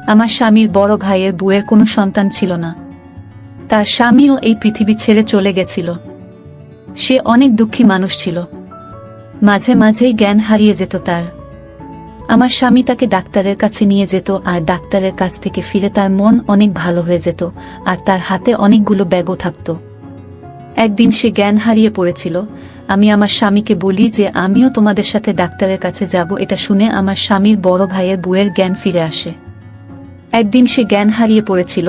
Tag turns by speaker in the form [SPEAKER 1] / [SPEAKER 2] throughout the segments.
[SPEAKER 1] আমার স্বামীর বড় ভাইয়ের বউয়ের কোনো সন্তান ছিল না। তার স্বামীও এই পৃথিবী ছেড়ে চলে গেছিল। সে অনেক দুঃখী মানুষ ছিল। মাঝে মাঝেই জ্ঞান হারিয়ে যেত তার। আমার স্বামী তাকে ডাক্তারের কাছে নিয়ে যেত, আর ডাক্তারের কাছ থেকে ফিরে তার মন অনেক ভালো হয়ে যেত, আর তার হাতে অনেকগুলো ব্যাগও থাকত। একদিন সে জ্ঞান হারিয়ে পড়েছিল। আমি আমার স্বামীকে বলি যে আমিও তোমাদের সাথে ডাক্তারের কাছে যাব। এটা শুনে আমার স্বামীর বড় ভাইয়ের বউয়ের জ্ঞান ফিরে আসে। একদিন সে জ্ঞান হারিয়ে পড়েছিল,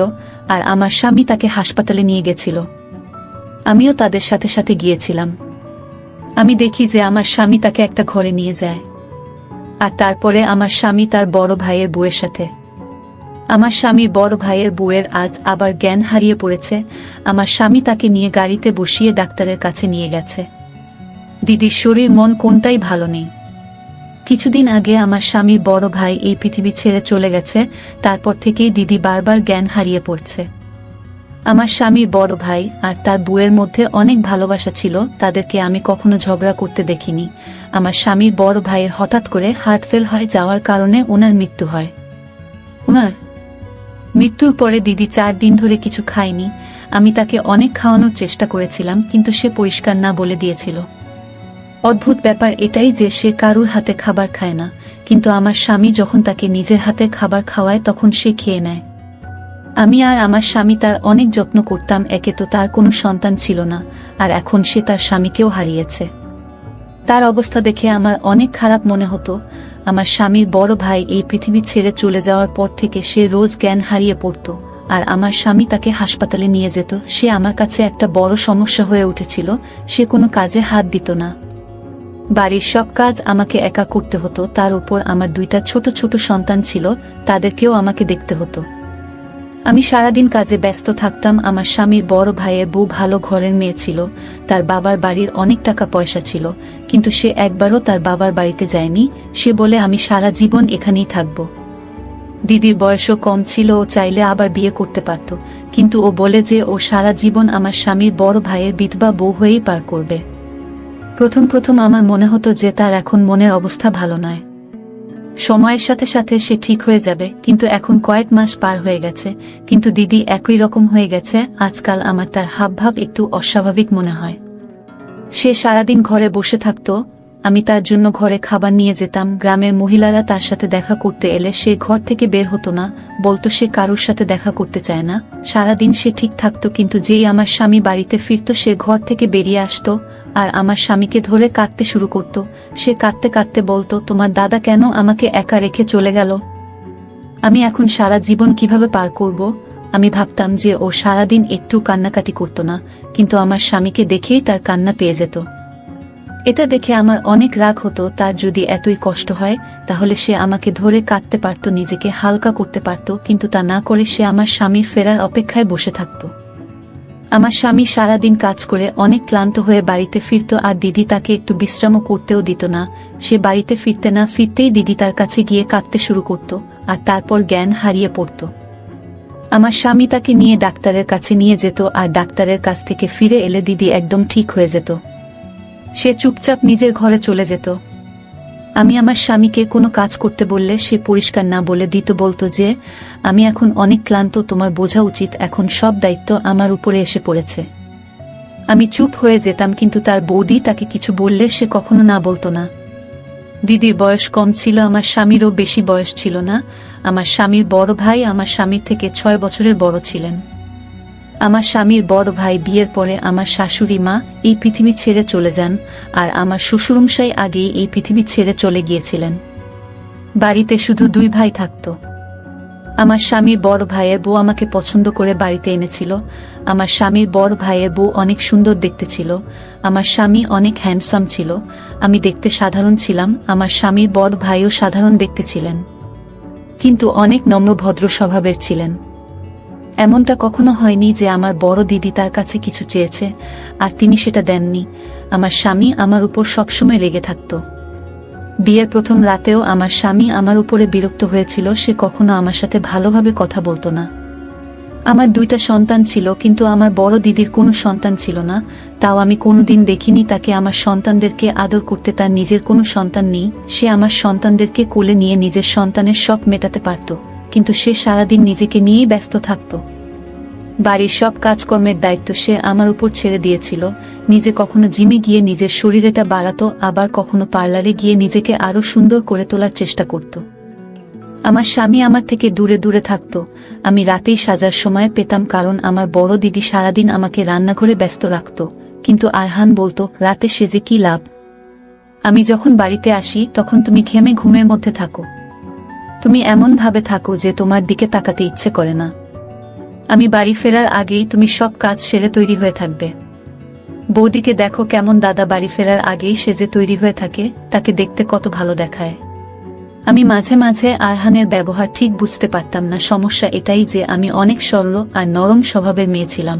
[SPEAKER 1] আর আমার স্বামী তাকে হাসপাতালে নিয়ে গেছিল। আমিও তাদের সাথে সাথে গিয়েছিলাম। আমি দেখি যে আমার স্বামী তাকে একটা ঘরে নিয়ে যায়, আর তারপরে আমার স্বামী তার বড় ভাইয়ের বউয়ের সাথে। আমার স্বামীর বড় ভাইয়ের বউয়ের আজ আবার জ্ঞান হারিয়ে পড়েছে। আমার স্বামী তাকে নিয়ে গাড়িতে বসিয়ে ডাক্তারের কাছে নিয়ে গেছে। দিদির শরীর মন কোনটাই ভালো নেই। কিছুদিন আগে আমার স্বামীর বড় ভাই এই পৃথিবী ছেড়ে চলে গেছে। তারপর থেকেই দিদি বারবার জ্ঞান হারিয়ে পড়ছে। আমার স্বামীর বড় ভাই আর তার বউয়ের মধ্যে অনেক ভালোবাসা ছিল। তাদেরকে আমি কখনো ঝগড়া করতে দেখিনি। আমার স্বামীর বড় ভাইয়ের হঠাৎ করে হার্ট ফেল হয়ে যাওয়ার কারণে ওনার মৃত্যু হয়। ওনার মৃত্যুর পরে দিদি 4 দিন ধরে কিছু খায়নি। আমি তাকে অনেক খাওয়ানোর চেষ্টা করেছিলাম, কিন্তু সে পরিষ্কার না বলে দিয়েছিল। অদ্ভুত ব্যাপার এটাই যে সে কারুর হাতে খাবার খায় না, কিন্তু আমার স্বামী যখন তাকে নিজের হাতে খাবার খাওয়ায় তখন সে খেয়ে নেয়। আমি আর আমার স্বামী তার অনেক যত্ন করতাম। একে তো তার কোনো সন্তান ছিল না, আর এখন সে তার স্বামীকেও হারিয়েছে। তার অবস্থা দেখে আমার অনেক খারাপ মনে হতো। আমার স্বামীর বড় ভাই এই পৃথিবী ছেড়ে চলে যাওয়ার পর থেকে সে রোজ জ্ঞান হারিয়ে পড়ত, আর আমার স্বামী তাকে হাসপাতালে নিয়ে যেত। সে আমার কাছে একটা বড় সমস্যা হয়ে উঠেছিল। সে কোনো কাজে হাত দিত না। বাড়ির সব কাজ আমাকে একা করতে হতো। তার উপর আমার 2টা ছোট ছোট সন্তান ছিল, তাদেরকেও আমাকে দেখতে হতো। আমি সারাদিন কাজে ব্যস্ত থাকতাম। আমার স্বামীর বড় ভাইয়ের বউ ভালো ঘরের মেয়ে ছিল। তার বাবার বাড়ির অনেক টাকা পয়সা ছিল, কিন্তু সে একবারও তার বাবার বাড়িতে যায়নি। সে বলে আমি সারা জীবন এখানেই থাকব। দিদির বয়সও কম ছিল, ও চাইলে আবার বিয়ে করতে পারত, কিন্তু ও বলে যে ও সারা জীবন আমার স্বামীর বড় ভাইয়ের বিধবা বউ হয়েই পার করবে। প্রথম প্রথম আমার মনে হতো যে তার এখন মনের অবস্থা ভালো নয়। সময়ের সাথে সাথে সে ঠিক হয়ে যাবে, কিন্তু এখন কয়েক মাস পার হয়ে গেছে, কিন্তু দিদি একই রকম হয়ে গেছে। আজকাল আমার তার হাবভাব একটু অস্বাভাবিক মনে হয়। সে সারাদিন ঘরে বসে থাকতো। আমি তার জন্য ঘরে খাবার নিয়ে যেতাম। গ্রামের মহিলারা তার সাথে দেখা করতে এলে সে ঘর থেকে বের হতো না, বলতো সে কারুর সাথে দেখা করতে চায় না। সারাদিন সে ঠিক থাকতো, কিন্তু যেই আমার স্বামী বাড়িতে ফিরতো সে ঘর থেকে বেরিয়ে আসতো, আর আমার স্বামীকে ধরে কাঁদতে শুরু করত। সে কাঁদতে কাঁদতে বলতো, তোমার দাদা কেন আমাকে একা রেখে চলে গেল? আমি এখন সারা জীবন কিভাবে পার করব? আমি ভাবতাম যে ও সারাদিন একটু কান্নাকাটি করতো না, কিন্তু আমার স্বামীকে দেখেই তার কান্না পেয়ে যেত। এটা দেখে আমার অনেক রাগ হতো। তার যদি এতই কষ্ট হয় তাহলে সে আমাকে ধরে কাঁদতে পারত, নিজেকে হালকা করতে পারত, কিন্তু তা না করে সে আমার স্বামীর ফেরার অপেক্ষায় বসে থাকত। আমার স্বামী সারাদিন কাজ করে অনেক ক্লান্ত হয়ে বাড়িতে ফিরত, আর দিদি তাকে একটু বিশ্রামও করতেও দিত না। সে বাড়িতে ফিরতে না ফিরতেই দিদি তার কাছে গিয়ে কাঁদতে শুরু করত, আর তারপর জ্ঞান হারিয়ে পড়ত। আমার স্বামী তাকে নিয়ে ডাক্তারের কাছে নিয়ে যেত, আর ডাক্তারের কাছ থেকে ফিরে এলে দিদি একদম ঠিক হয়ে যেত। সে চুপচাপ নিজের ঘরে চলে যেত। আমি আমার স্বামীকে কোনো কাজ করতে বললে সে পরিষ্কার না বলে দিত, বলতো যে আমি এখন অনেক ক্লান্ত, তোমার বোঝা উচিত, এখন সব দায়িত্ব আমার উপরে এসে পড়েছে। আমি চুপ হয়ে যেতাম, কিন্তু তার বৌদি তাকে কিছু বললে সে কখনো না বলতো না। দিদির বয়স কম ছিল, আমার স্বামীরও বেশি বয়স ছিল না। আমার স্বামীর বড় ভাই আমার স্বামীর থেকে 6 বছরের বড় ছিলেন। আমার স্বামীর বড় ভাই বিয়ের পরে আমার শাশুড়ি মা এই পৃথিবী ছেড়ে চলে যান, আর আমার শ্বশুরমশাই আগেই এই পৃথিবী ছেড়ে চলে গিয়েছিলেন। বাড়িতে শুধু 2 ভাই থাকত। আমার স্বামীর বড় ভাইয়ের বউ আমাকে পছন্দ করে বাড়িতে এনেছিল। আমার স্বামীর বড় ভাইয়ের বউ অনেক সুন্দর দেখতে ছিল। আমার স্বামী অনেক হ্যান্ডসাম ছিল। আমি দেখতে সাধারণ ছিলাম। আমার স্বামীর বড় ভাইও সাধারণ দেখতে ছিলেন, কিন্তু অনেক নম্র ভদ্র স্বভাবের ছিলেন। এমনটা কখনো হয়নি যে আমার বড় দিদি তার কাছে কিছু চেয়েছে আর তিনি সেটা দেননি। আমার স্বামী আমার উপর সবসময় রেগে থাকত। বিয়ের প্রথম রাতেও আমার স্বামী আমার উপরে বিরক্ত হয়েছিল। সে কখনো আমার সাথে ভালোভাবে কথা বলতো না। আমার 2টা সন্তান ছিল, কিন্তু আমার বড় দিদির কোনো সন্তান ছিল না। তাও আমি কোনোদিন দেখিনি তাকে আমার সন্তানদেরকে আদর করতে। তার নিজের কোনো সন্তান নেই। সে আমার সন্তানদেরকে কোলে নিয়ে নিজের সন্তানের শখ মেটাতে পারত, কিন্তু সে সারাদিন নিজেকে নিয়েই ব্যস্ত থাকত। বাড়ির সব কাজকর্মের দায়িত্ব সে আমার উপর ছেড়ে দিয়েছিল। নিজে কখনো জিমে গিয়ে নিজের শরীরটা বাড়াতো, আবার কখনো পার্লারে গিয়ে নিজেকে আরো সুন্দর করে তোলার চেষ্টা করত। আমার স্বামী আমার থেকে দূরে দূরে থাকত। আমি রাতেই সাজার সময় পেতাম, কারণ আমার বড় দিদি সারাদিন আমাকে রান্নাঘরে ব্যস্ত রাখত। কিন্তু আরহান বলতো, রাতে সেজে কি লাভ? আমি যখন বাড়িতে আসি তখন তুমি ঘেমে ঘুমের মধ্যে থাকো। তুমি এমন ভাবে থাকো যে তোমার দিকে তাকাতে ইচ্ছে করে না। আমি বাড়ি ফেরার আগেই তুমি সব কাজ সেরে তৈরি হয়ে থাকবে। বৌদিকে দেখো কেমন, দাদা বাড়ি ফেরার আগেই সেজে তৈরি হয়ে থাকে, তাকে দেখতে কত ভালো দেখায়। আমি মাঝে মাঝে আরহানের ব্যবহার ঠিক বুঝতে পারতাম না। সমস্যা এটাই যে আমি অনেক সরল আর নরম স্বভাবের মেয়ে ছিলাম।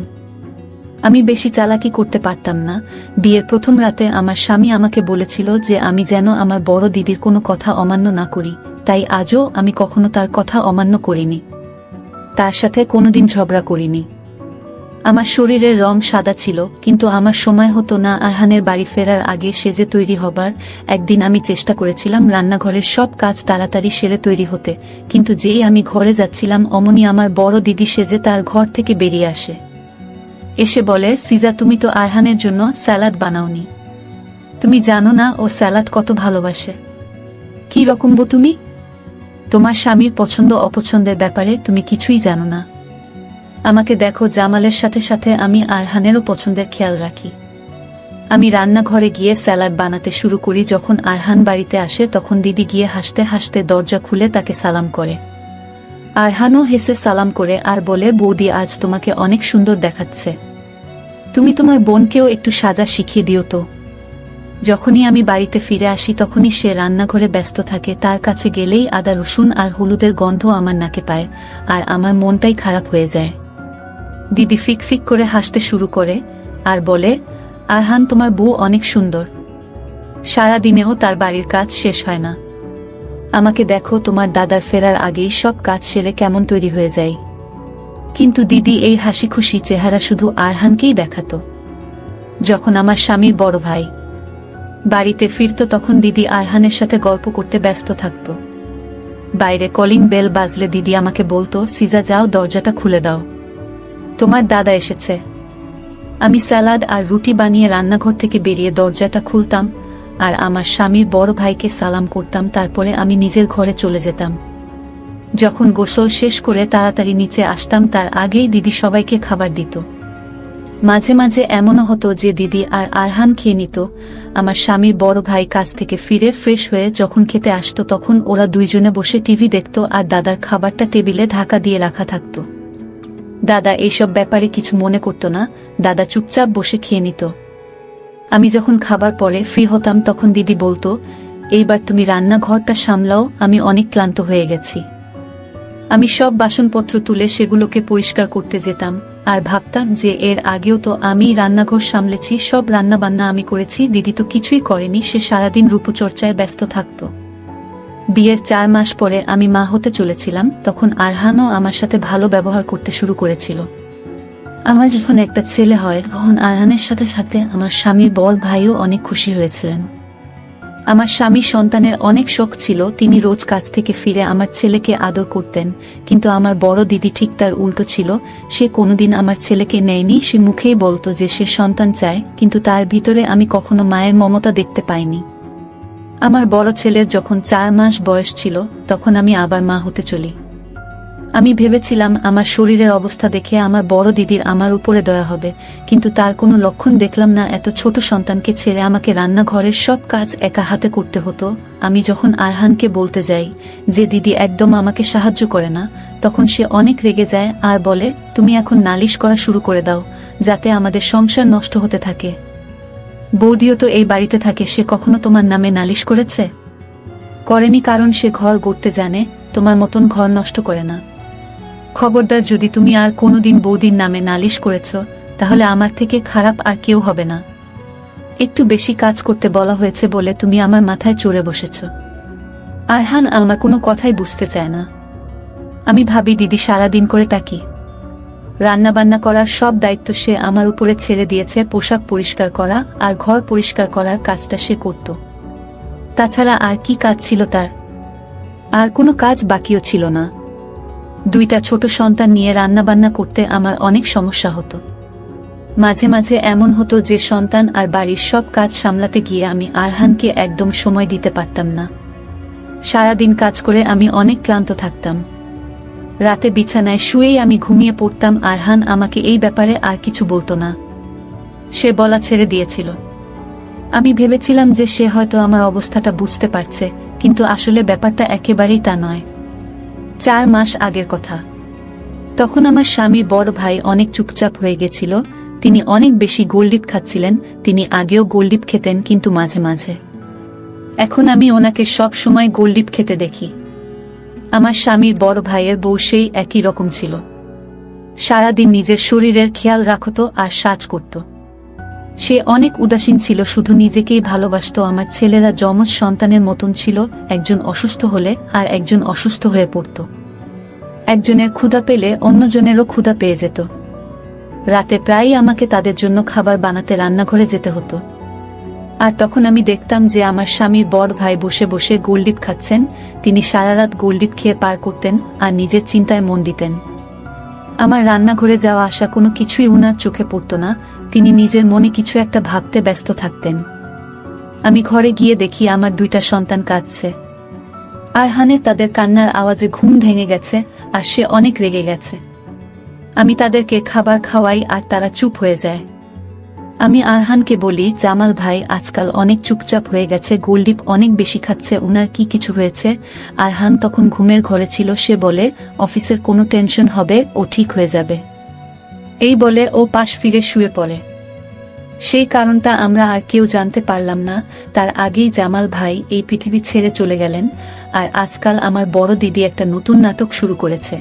[SPEAKER 1] আমি বেশি চালাকি করতে পারতাম না। বিয়ের প্রথম রাতে আমার স্বামী আমাকে বলেছিল যে আমি যেন আমার বড় দিদির কোনো কথা অমান্য না করি, তাই আজও আমি কখনো তার কথা অমান্য করিনি। তার সাথে কোনোদিন ঝগড়া করিনি। আমার শরীরের রং সাদা ছিল, কিন্তু আমার সময় হতো না আরহানের বাড়ি ফেরার আগে সেজে তৈরি হবার। একদিন আমি চেষ্টা করেছিলাম রান্নাঘরের সব কাজ তাড়াতাড়ি সেরে তৈরি হতে, কিন্তু যেই আমি ঘরে যাচ্ছিলাম অমনি আমার বড় দিদি সেজে তার ঘর থেকে বেরিয়ে আসে। এসে বলে, সিজা তুমি তো আরহানের জন্য স্যালাড বানাওনি। তুমি জানো না ও স্যালাড কত ভালোবাসে? কি রকম বো তুমি? তোমার স্বামীর পছন্দ অপছন্দের ব্যাপারে তুমি কিছুই জানো না। আমাকে দেখো, জামালের সাথে সাথে আমি আরহানেরও পছন্দের খেয়াল রাখি। আমি রান্নাঘরে গিয়ে স্যালাড বানাতে শুরু করি। যখন আরহান বাড়িতে আসে তখন দিদি গিয়ে হাসতে হাসতে দরজা খুলে তাকে সালাম করে। আরহানও হেসে সালাম করে আর বলে, বৌদি আজ তোমাকে অনেক সুন্দর দেখাচ্ছে। তুমি তোমার বোনকেও একটু সাজা শিখিয়ে দিও তো। যখনই আমি বাড়িতে ফিরে আসি তখনই সে রান্নাঘরে ব্যস্ত থাকে। তার কাছে গেলেই আদা রসুন আর হলুদের গন্ধ আমার নাকে পায়, আর আমার মনটাই খারাপ হয়ে যায়। দিদি ফিক ফিক করে হাসতে শুরু করে আর বলে, আরহান তোমার বউ অনেক সুন্দর। সারাদিনেও তার বাড়ির কাজ শেষ হয় না। আমাকে দেখো, তোমার দাদার ফেরার আগেই সব কাজ সেরে কেমন তৈরি হয়ে যায়। কিন্তু দিদি এই হাসি খুশি চেহারা শুধু আরহানকেই দেখাতো। যখন আমার স্বামীর বড় ভাই বাড়িতে ফিরত তখন দিদি আরহানের সাথে গল্প করতে ব্যস্ত থাকত। বাইরে কলিং বেল বাজলে দিদি আমাকে বলতো, সিজা যাও, দরজাটা খুলে দাও, তোমার দাদা এসেছে। আমি স্যালাড আর রুটি বানিয়ে রান্নাঘর থেকে বেরিয়ে দরজাটা খুলতাম আর আমার স্বামীর বড় ভাইকে সালাম করতাম। তারপরে আমি নিজের ঘরে চলে যেতাম। যখন গোসল শেষ করে তাড়াতাড়ি নিচে আসতাম তার আগেই দিদি সবাইকে খাবার দিত। মাঝে মাঝে এমনও হতো যে দিদি আর আরহান খেয়ে নিত। আমার স্বামীর বড় ভাই কাজ থেকে ফিরে ফ্রেশ হয়ে যখন খেতে আসতো তখন ওরা দুইজনে বসে টিভি দেখত আর দাদার খাবারটা টেবিলে ঢাকা দিয়ে রাখা থাকত। দাদা এইসব ব্যাপারে কিছু মনে করত না। দাদা চুপচাপ বসে খেয়ে নিত। আমি যখন খাবার পরে ফ্রি হতাম তখন দিদি বলতো, এইবার তুমি রান্নাঘরটা সামলাও, আমি অনেক ক্লান্ত হয়ে গেছি। আমি সব বাসনপত্র তুলে সেগুলোকে পরিষ্কার করতে যেতাম আর ভাবতাম যে এর আগেও তো আমি রান্নাঘর সামলেছি, সব রান্নাবান্না আমি করেছি, দিদি তো কিছুই করেনি। সে সারাদিন রূপচর্চায় ব্যস্ত থাকত। বিয়ের 4 মাস পরে আমি মা হতে চলেছিলাম। তখন আরহানও আমার সাথে ভালো ব্যবহার করতে শুরু করেছিল। আমার যখন একটা ছেলে হয় তখন আরহানের সাথে সাথে আমার স্বামীর বড় ভাইও অনেক খুশি হয়েছিলেন। আমার স্বামী সন্তানের অনেক শখ ছিল। তিনি রোজ কাজ থেকে ফিরে আমার ছেলেকে আদর করতেন, কিন্তু আমার বড় দিদি ঠিক তার উল্টো ছিল। সে কোনোদিন আমার ছেলেকে নেয়নি। সে মুখেই বলতো যে সে সন্তান চায়, কিন্তু তার ভিতরে আমি কখনো মায়ের মমতা দেখতে পাইনি। আমার বড় ছেলের যখন 4 মাস বয়স ছিল তখন আমি আবার মা হতে চলি। আমি ভেবেছিলাম আমার শরীরের অবস্থা দেখে আমার বড় দিদির আমার উপরে দয়া হবে, কিন্তু তার কোনো লক্ষণ দেখলাম না। এত ছোট সন্তানকে ছেড়ে আমাকে রান্নাঘরের সব কাজ একা হাতে করতে হতো। আমি যখন আরহানকে বলতে যাই যে দিদি একদম আমাকে সাহায্য করে না, তখন সে অনেক রেগে যায় আর বলে, তুমি এখন নালিশ করা শুরু করে দাও, যাতে আমাদের সংসার নষ্ট হতে থাকে। বৌদিও তো এই বাড়িতে থাকে, সে কখনো তোমার নামে নালিশ করেছে? করেনি, কারণ সে ঘর গড়তে জানে, তোমার মতন ঘর নষ্ট করে না। খবরদার, যদি তুমি আর কোনোদিন বৌদির নামে নালিশ করেছ তাহলে আমার থেকে খারাপ আর কেউ হবে না। একটু বেশি কাজ করতে বলা হয়েছে বলে তুমি আমার মাথায় চড়ে বসেছ। আরহান আমার কোনো কথাই বুঝতে চায় না। আমি ভাবি দিদি সারাদিন করে টাকি। রান্নাবান্না করার সব দায়িত্ব সে আমার উপরে ছেড়ে দিয়েছে। পোশাক পরিষ্কার করা আর ঘর পরিষ্কার করার কাজটা সে করত। তাছাড়া আর কি কাজ ছিল তার? আর কোনো কাজ বাকিও ছিল না। দুইটা ছোট সন্তান নিয়ে রান্নাবান্না করতে আমার অনেক সমস্যা হতো। মাঝে মাঝে এমন হতো যে সন্তান আর বাড়ির সব কাজ সামলাতে গিয়ে আমি আরহানকে একদম সময় দিতে পারতাম না। সারাদিন কাজ করে আমি অনেক ক্লান্ত থাকতাম। রাতে বিছানায় শুয়েই আমি ঘুমিয়ে পড়তাম। আরহান আমাকে এই ব্যাপারে আর কিছু বলতো না। সে বলা ছেড়ে দিয়েছিল। আমি ভেবেছিলাম যে সে হয়তো আমার অবস্থাটা বুঝতে পারছে, কিন্তু আসলে ব্যাপারটা একেবারেই তা নয়। 4 মাস আগের কথা। তখন আমার স্বামীর বড় ভাই অনেক চুপচাপ হয়ে গেছিল। তিনি অনেক বেশি গোলডিপ খাচ্ছিলেন। তিনি আগেও গোলডিপ খেতেন, কিন্তু মাঝে মাঝে। এখন আমি ওনাকে সব সময় গোলডিপ খেতে দেখি। আমার স্বামীর বড় ভাইয়ের বউ সেই একই রকম ছিল। সারাদিন নিজের শরীরের খেয়াল রাখত আর সাজ করত। সে অনেক উদাসীন ছিল, শুধু নিজেকেই ভালোবাসত। আমার ছেলেরা যমজ সন্তানের মতন ছিল। একজন অসুস্থ হলে আর একজন অসুস্থ হয়ে পড়ত। একজনের ক্ষুধা পেলে অন্যজনেরও ক্ষুধা পেয়ে যেত। রাতে প্রায়ই আমাকে তাদের জন্য খাবার বানাতে রান্নাঘরে যেতে হতো। আর তখন আমি দেখতাম যে আমার স্বামীর বড় ভাই বসে বসে গোলডিপ খাচ্ছেন। তিনি সারা রাত গোলডিপ খেয়ে পার করতেন আর নিজের চিন্তায় মন দিতেন। আমার রান্নাঘরে যাওয়া আসা কোনো কিছুই উনার চোখে পড়ত না। তিনি নিজের মনে কিছু একটা ভাবতে ব্যস্ত থাকতেন। আমি ঘরে গিয়ে দেখি আমার 2টা সন্তান কাঁদছে। আরহানের তাদের কান্নার আওয়াজে ঘুম ভেঙে গেছে আর সে অনেক রেগে গেছে। আমি তাদেরকে খাবার খাওয়াই আর তারা চুপ হয়ে যায়। আমি আরহানকে বলি, জামাল ভাই আজকাল অনেক চুপচাপ হয়ে গেছে, গোলডিপ অনেক বেশি খাচ্ছে, উনার কি কিছু হয়েছে? আরহান তখন ঘুমের ঘরে ছিল। সে বলে, অফিসের কোনো টেনশন হবে, ও ঠিক হয়ে যাবে। এই বলে ও পাশ ফিরে শুয়ে পড়ে। সেই কারণটা আমরা আর কেউ জানতে পারলাম না। তার আগেই জামাল ভাই এই পৃথিবী ছেড়ে চলে গেলেন। আর আজকাল আমার বড় দিদি একটা নতুন নাটক শুরু করেছে।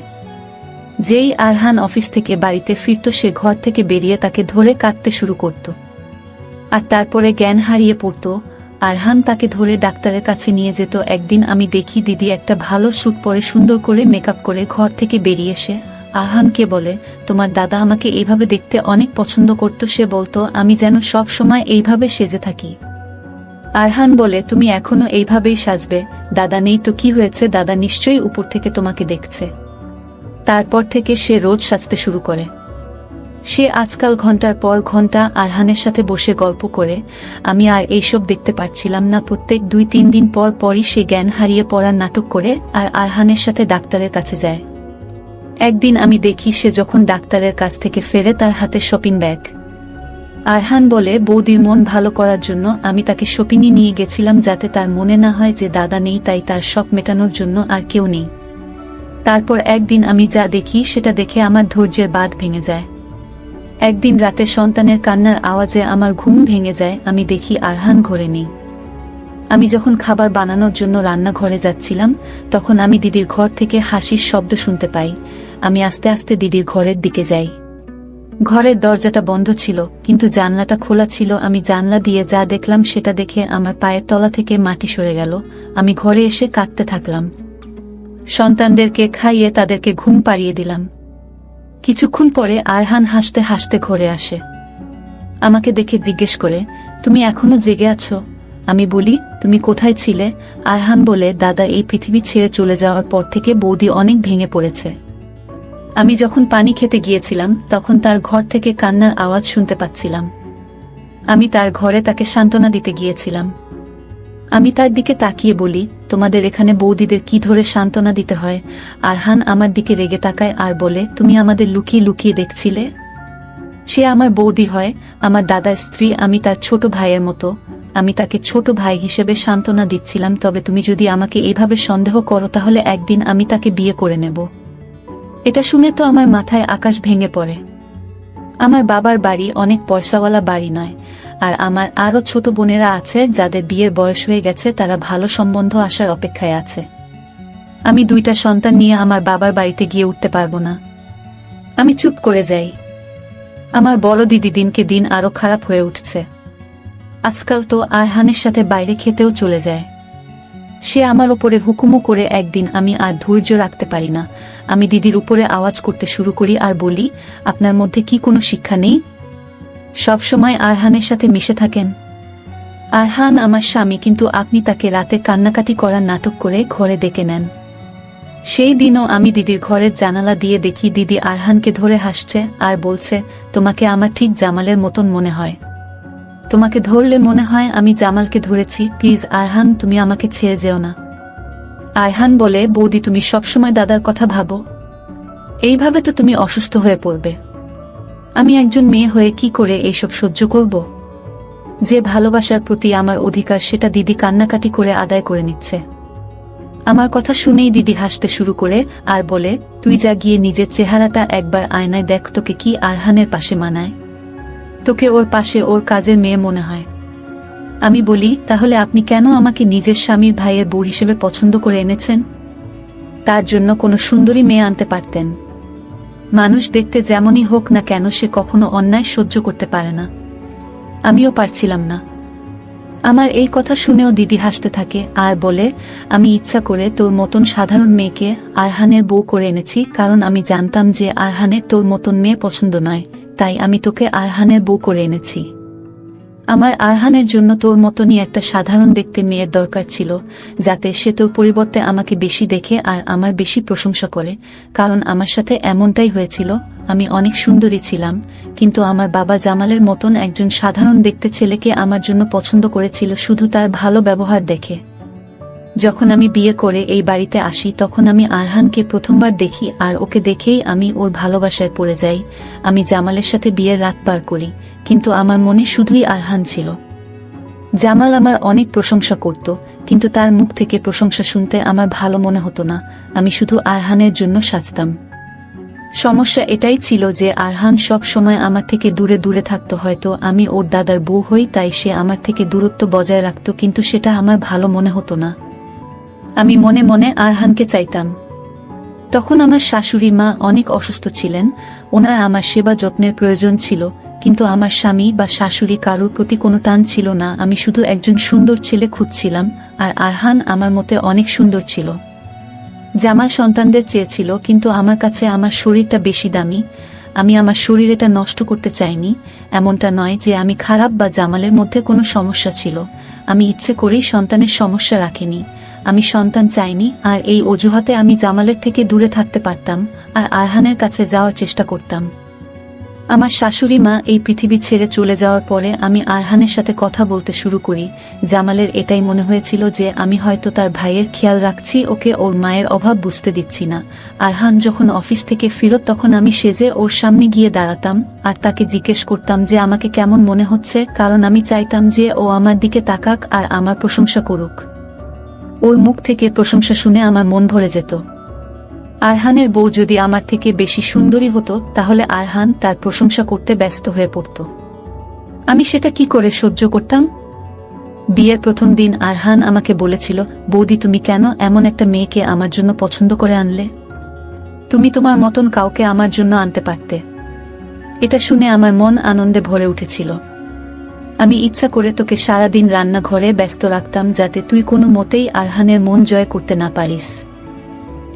[SPEAKER 1] যেই আরহান অফিস থেকে বাড়িতে ফিরত, সে ঘর থেকে বেরিয়ে তাকে ধরে কাঁদতে শুরু করত আর তারপরে জ্ঞান হারিয়ে পড়ত। আরহান তাকে ধরে ডাক্তারের কাছে নিয়ে যেত। একদিন আমি দেখি দিদি একটা ভালো স্যুট পরে সুন্দর করে মেকআপ করে ঘর থেকে বেরিয়ে এসে আরহানকে বলে, তোমার দাদা আমাকে এইভাবে দেখতে অনেক পছন্দ করত। সে বলতো আমি যেন সব সময় এইভাবে সেজে থাকি। আরহান বলে, তুমি এখনো এইভাবেই সাজবে? দাদা নেই তো কি হয়েছে, দাদা নিশ্চয়ই উপর থেকে তোমাকে দেখছে। তারপর থেকে সে রোজ সাজতে শুরু করে। সে আজকাল ঘন্টার পর ঘন্টা আরহানের সাথে বসে গল্প করে। আমি আর এইসব দেখতে পারছিলাম না। প্রত্যেক 2-3 দিন পর পরই সে জ্ঞান হারিয়ে পড়ার নাটক করে আর আরহানের সাথে ডাক্তারের কাছে যায়। একদিন আমি দেখি সে যখন ডাক্তারের কাছ থেকে ফেরে, তার হাতে শপিং ব্যাগ। আরহান বলে, বৌদির মন ভালো করার জন্য আমি তাকে শপিংয়ে নিয়ে গেছিলাম, যাতে তার মনে না হয় যে দাদা নেই, তাই তার শখ মেটানোর জন্য আর কেউ নেই। তারপর একদিন আমি যা দেখি সেটা দেখে আমার ধৈর্যের বাঁধ ভেঙে যায়। একদিন রাতে সন্তানের কান্নার আওয়াজে আমার ঘুম ভেঙে যায়। আমি দেখি আরহান ঘরে নেই। আমি যখন খাবার বানানোর জন্য রান্নাঘরে যাচ্ছিলাম, তখন আমি দিদির ঘর থেকে হাসির শব্দ শুনতে পাই। আমি আস্তে আস্তে দিদির ঘরের দিকে যাই। ঘরের দরজাটা বন্ধ ছিল, কিন্তু জানলাটা খোলা ছিল। আমি জানলা দিয়ে যা দেখলাম সেটা দেখে আমার পায়ের তলা থেকে মাটি সরে গেল। আমি ঘরে এসে কাঁদতে থাকলাম। সন্তানদেরকে খাইয়ে তাদেরকে ঘুম পাড়িয়ে দিলাম। কিছুক্ষণ পরে আরহান হাসতে হাসতে ঘরে আসে। আমাকে দেখে জিজ্ঞেস করে, তুমি এখনো জেগে আছো? আমি বলি, তুমি কোথায় ছিলে? আরহান বলে, দাদা এই পৃথিবী ছেড়ে চলে যাওয়ার পর থেকে বৌদি অনেক ভেঙে পড়েছে। আমি যখন পানি খেতে গিয়েছিলাম, তখন তার ঘর থেকে কান্নার আওয়াজ শুনতে পাচ্ছিলাম। আমি তার ঘরে তাকে সান্ত্বনা দিতে গিয়েছিলাম। আমি তার দিকে তাকিয়ে বলি, তোমাদের এখানে বৌদিদের কি ধরে সান্ত্বনা দিতে হয়? আরহান আমার দিকে রেগে তাকায় আর বলে, তুমি আমাদের লুকিয়ে লুকিয়ে দেখছিলে? সে আমার বৌদি হয়, আমার দাদার স্ত্রী। আমি তার ছোট ভাইয়ের মতো। আমি তাকে ছোট ভাই হিসেবে সান্ত্বনা দিচ্ছিলাম। তবে তুমি যদি আমাকে এইভাবে সন্দেহ করো, তাহলে একদিন আমি তাকে বিয়ে করে নেব। এটা শুনে তো আমার মাথায় আকাশ ভেঙে পড়ে। আমার বাবার বাড়ি অনেক পয়সাওয়ালা বাড়ি নয়, আর আমার আরো ছোট বোনেরা আছে যাদের বিয়ের বয়স হয়ে গেছে। তারা ভালো সম্বন্ধ আসার অপেক্ষায় আছে। আমি 2টা সন্তান নিয়ে আমার বাবার বাড়িতে গিয়ে উঠতে পারবো না। আমি চুপ করে যাই। আমার বড় দিদি দিনকে দিন আরো খারাপ হয়ে উঠছে। আজকাল তো আরহানের সাথে বাইরে খেতেও চলে যায়। সে আমার উপরে হুকুমও করে। একদিন আমি আর ধৈর্য রাখতে পারি না। আমি দিদির উপরে আওয়াজ করতে শুরু করি আর বলি, আপনার মধ্যে কি কোনো শিক্ষা নেই? সব সময় আরহানের সাথে মিশে থাকেন। আরহান আমার স্বামী, কিন্তু আপনি তাকে রাতে কান্নাকাটি করার নাটক করে ঘরে ডেকে নেন। সেই দিনও আমি দিদির ঘরের জানালা দিয়ে দেখি দিদি আরহানকে ধরে হাসছে আর বলছে, তোমাকে আমার ঠিক জামালের মতন মনে হয়। তোমাকে ধরলে মনে হয় আমি জামালকে ধরেছি। প্লিজ আরহান, তুমি আমাকে ছেড়ে যেও না। আরহান বলে, বৌদি তুমি সবসময় দাদার কথা ভাবো, এইভাবে তো তুমি অসুস্থ হয়ে পড়বে। আমি একজন মেয়ে হয়ে কি করে এইসব সহ্য করব? যে ভালোবাসার প্রতি আমার অধিকার সেটা দিদি কান্নাকাটি করে আদায় করে নিচ্ছে। আমার কথা শুনেই দিদি হাসতে শুরু করে আর বলে, তুই যা গিয়ে নিজের চেহারাটা একবার আয়নায় দেখ, তোকে কি আরহানের পাশে মানায়? তোকে ওর পাশে ওর কাজের মেয়ে মনে হয়। আমি বলি, তাহলে আপনি কেন আমাকে নিজের স্বামীর ভাইয়ের বউ হিসেবে পছন্দ করে এনেছেন? তার জন্য কোনো সুন্দরী মেয়ে আনতে পারতেন। মানুষ দেখতে যেমনই হোক না কেন সে কখনো অন্যায় সহ্য করতে পারে না। আমিও পারছিলাম না। আমার এই কথা শুনেও দিদি হাসতে থাকে আর বলে, আমি ইচ্ছা করে তোর মতন সাধারণ মেয়েকে আরহানের বউ করে এনেছি, কারণ আমি জানতাম যে আরহানের তোর মতন মেয়ে পছন্দ নয়, তাই আমি তোকে আরহানের বউ করে এনেছি। আমার আরহানের জন্য তোর মতনই একটা সাধারণ দেখতে মেয়ের দরকার ছিল, যাতে সে তোর পরিবর্তে আমাকে বেশি দেখে আর আমার বেশি প্রশংসা করে। কারণ আমার সাথে এমনটাই হয়েছিল, আমি অনেক সুন্দরী ছিলাম, কিন্তু আমার বাবা জামালের মতন একজন সাধারণ দেখতে ছেলেকে আমার জন্য পছন্দ করেছিল শুধু তার ভালো ব্যবহার দেখে। যখন আমি বিয়ে করে এই বাড়িতে আসি তখন আমি আরহানকে প্রথমবার দেখি আর ওকে দেখেই আমি ওর ভালোবাসায় পড়ে যাই। আমি জামালের সাথে বিয়ের রাত পার করি, কিন্তু আমার মনে শুধুই আরহান ছিল। জামাল আমার অনেক প্রশংসা করত, কিন্তু তার মুখ থেকে প্রশংসা শুনতে আমার ভালো মনে হতো না। আমি শুধু আরহানের জন্য সাজতাম। সমস্যা এটাই ছিল যে আরহান সব সময় আমার থেকে দূরে দূরে থাকতো। হয়তো আমি ওর দাদার বউ হই তাই সে আমার থেকে দূরত্ব বজায় রাখত, কিন্তু সেটা আমার ভালো মনে হতো না। আমি মনে মনে আরহানকে চাইতাম। তখন আমার শাশুড়ি মা অনেক অসুস্থ ছিলেন, ওনার আমার সেবা যত্নের প্রয়োজন ছিল, কিন্তু আমার স্বামী বা শাশুড়ি কারোর প্রতি কোনো টান ছিল না। আমি শুধু একজন সুন্দর ছেলে খুঁজছিলাম, আর আরহান আমার মতে অনেক সুন্দর ছিল। জামাল সন্তানদের চেয়েছিল, কিন্তু আমার কাছে আমার শরীরটা বেশি দামি। আমি আমার শরীর এটা নষ্ট করতে চাইনি। এমনটা নয় যে আমি খারাপ বা জামালের মধ্যে কোনো সমস্যা ছিল। আমি ইচ্ছে করেই সন্তানের সমস্যা রাখিনি। আমি সন্তান চাইনি, আর এই অজুহাতে আমি জামালের থেকে দূরে থাকতে পারতাম আর আরহানের কাছে যাওয়ার চেষ্টা করতাম। আমার শাশুড়ি মা এই পৃথিবী ছেড়ে চলে যাওয়ার পরে আমি আরহানের সাথে কথা বলতে শুরু করি। জামালের এটাই মনে হয়েছিল যে আমি হয়তো তার ভাইয়ের খেয়াল রাখছি, ওকে ওর মায়ের অভাব বুঝতে দিচ্ছি না। আরহান যখন অফিস থেকে ফিরত তখন আমি সেজে ওর সামনে গিয়ে দাঁড়াতাম আর তাকে জিজ্ঞেস করতাম যে আমাকে কেমন মনে হচ্ছে, কারণ আমি চাইতাম যে ও আমার দিকে তাকাক আর আমার প্রশংসা করুক। ওর মুখ থেকে প্রশংসা শুনে আমার মন ভরে যেত। আরহানের বউ যদি আমার থেকে বেশি সুন্দরী হতো তাহলে আরহান তার প্রশংসা করতে ব্যস্ত হয়ে পড়ত। আমি সেটা কি করে সহ্য করতাম? বিয়ের প্রথম দিন আরহান আমাকে বলেছিল, বৌদি তুমি কেন এমন একটা মেয়েকে আমার জন্য পছন্দ করে আনলে? তুমি তোমার মতন কাউকে আমার জন্য আনতে পারতে। এটা শুনে আমার মন আনন্দে ভরে উঠেছিল। আমি ইচ্ছা করে তোকে সারাদিন রান্নাঘরে ব্যস্ত রাখতাম যাতে তুই কোনো মতেই আরহানের মন জয় করতে না পারিস।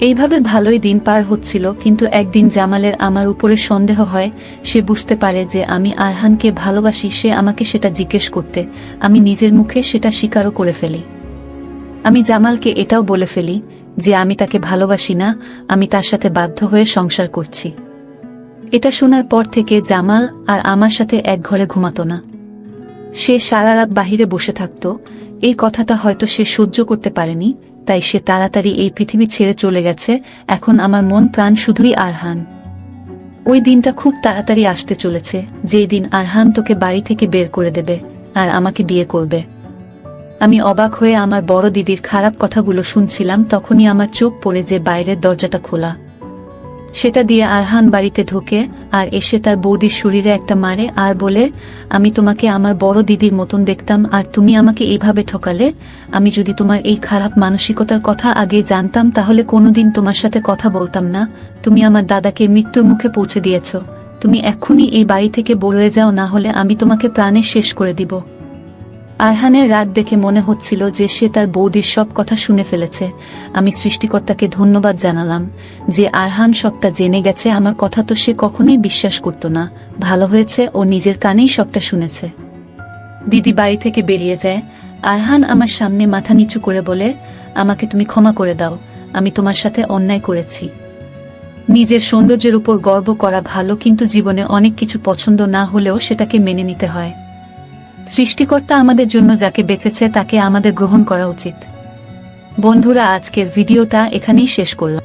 [SPEAKER 1] এইভাবে ভালোই দিন পার হচ্ছিল, কিন্তু একদিন জামালের আমার উপরে সন্দেহ হয়। সে বুঝতে পারে যে আমি আরহানকে ভালোবাসি। সে আমাকে সেটা জিজ্ঞেস করতে আমি নিজের মুখে সেটা স্বীকারও করে ফেলি। আমি জামালকে এটাও বলে ফেলি যে আমি তাকে ভালোবাসি না, আমি তার সাথে বাধ্য হয়ে সংসার করছি। এটা শোনার পর থেকে জামাল আর আমার সাথে এক ঘরে ঘুমাতো না। সে সারা রাত বাহিরে বসে থাকত। এই কথাটা হয়তো সে সহ্য করতে পারেনি, তাই সে তাড়াতাড়ি এই পৃথিবী ছেড়ে চলে গেছে। এখন আমার মন প্রাণ শুধুই আরহান। ওই দিনটা খুব তাড়াতাড়ি আসতে চলেছে, যেই দিন আরহান তোকে বাড়ি থেকে বের করে দেবে আর আমাকে বিয়ে করবে। আমি অবাক হয়ে আমার বড় দিদির খারাপ কথাগুলো শুনছিলাম। তখনই আমার চোখ পড়ে যে বাইরের দরজাটা খোলা। সেটা দিয়ে আরহান বাড়িতে ঢোকে আর এসে তার বৌদির শরীরে একটা মারে আর বলে, আমি তোমাকে আমার বড় দিদির মতন দেখতাম আর তুমি আমাকে এইভাবে ঠকালে। আমি যদি তোমার এই খারাপ মানসিকতার কথা আগে জানতাম তাহলে কোনোদিন তোমার সাথে কথা বলতাম না। তুমি আমার দাদাকে মৃত্যুর মুখে পৌঁছে দিয়েছ। তুমি এক্ষুনি এই বাড়ি থেকে বেরিয়ে যাও, না হলে আমি তোমাকে প্রাণে শেষ করে দিব। আরহানের রাগ দেখে মনে হচ্ছিল যে সে তার বৌদির সব কথা শুনে ফেলেছে। আমি সৃষ্টিকর্তাকে ধন্যবাদ জানালাম যে আরহান সবটা জেনে গেছে। আমার কথা তো সে কখনোই বিশ্বাস করত না। ভালো হয়েছে ও নিজের কানেই সবটা শুনেছে। দিদি বাড়ি থেকে বেরিয়ে যায়। আরহান আমার সামনে মাথা নিচু করে বলে, আমাকে তুমি ক্ষমা করে দাও। আমি তোমার সাথে অন্যায় করেছি। নিজের সৌন্দর্যের উপর গর্ব করা ভালো, কিন্তু জীবনে অনেক কিছু পছন্দ না হলেও সেটাকে মেনে নিতে হয়। সৃষ্টিকর্তা আমাদের জন্য যাকে বেঁচেছে তাকে আমাদের গ্রহণ করা উচিত। বন্ধুরা, আজকের ভিডিওটা এখানেই শেষ করলাম।